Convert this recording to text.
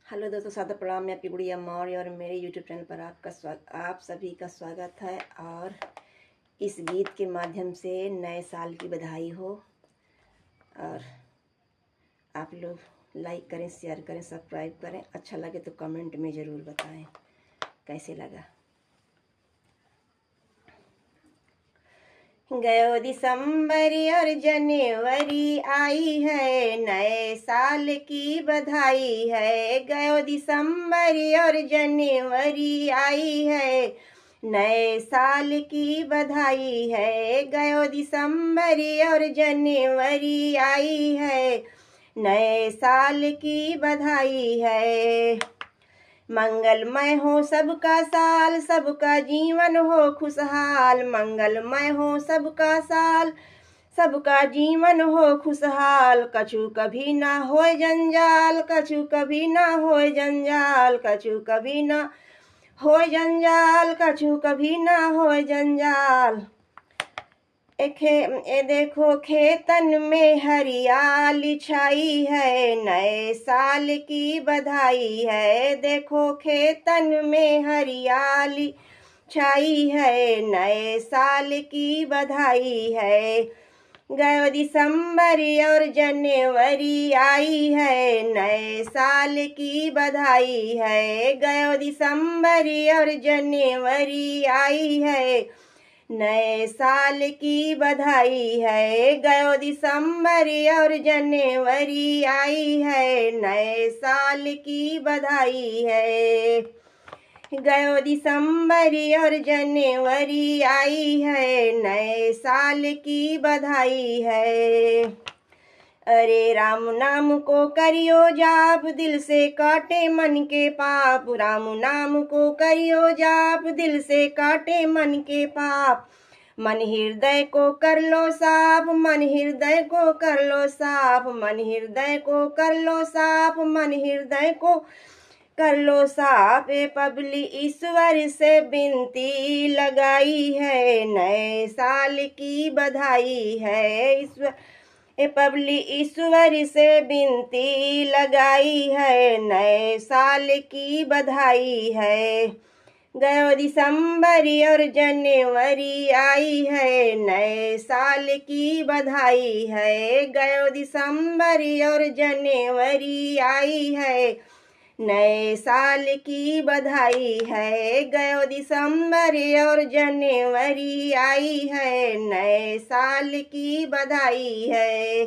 Hello दोस्तों, सादर प्रणाम। मैं आपकी गुड़िया मौर्य और मेरे यूट्यूब चैनल पर आप सभी का स्वागत है। और इस गीत के माध्यम से नए साल की बधाई हो। और आप लोग लाइक करें, शेयर करें, सब्सक्राइब करें। अच्छा लगे तो कमेंट में ज़रूर बताएं कैसे लगा। गयो दिसंबर और जनवरी आई है, नए साल की बधाई है। गयो दिसंबर और जनवरी आई है, नए साल की बधाई है। गयो दिसंबर और जनवरी आई है, नए साल की बधाई है। मंगलमय हो सबका साल, सबका जीवन हो खुशहाल। मंगलमय हो सबका साल, सबका जीवन हो खुशहाल। कछु कभी ना होए जंजाल, कछु कभी ना होए जंजाल, कछु कभी ना होए जंजाल, कछु कभी ना होए जंजाल। ए देखो खेतन में हरियाली छाई है, नए साल की बधाई है। देखो खेतन में हरियाली छाई है, नए साल की बधाई है। गयो दिसंबर और जनवरी आई है, नए साल की बधाई है। गयो दिसंबर और जनवरी आई है, नए साल की बधाई है। गयो दिसंबर और जनवरी आई है, नए साल की बधाई है। गयो दिसंबर और जनवरी आई है, नए साल की बधाई है। अरे राम नाम को करियो जाप, दिल से काटे मन के पाप। राम नाम को करियो जाप, दिल से काटे मन के पाप। मन हृदय को कर लो साफ, मन हृदय को कर लो साफ। मन हृदय को कर लो साफ, मन हृदय को कर लो साफ। ए पबली ईश्वर से विनती लगाई है, नए साल की बधाई है। ईश्वर ए पबली ईश्वर से विनती लगाई है, नए साल की बधाई है। गयो दिसंबर और जनवरी आई है, नए साल की बधाई है। गयो दिसंबर और जनवरी आई है, नए साल की बधाई है। गयो दिसंबर और जनवरी आई है, नए साल की बधाई है।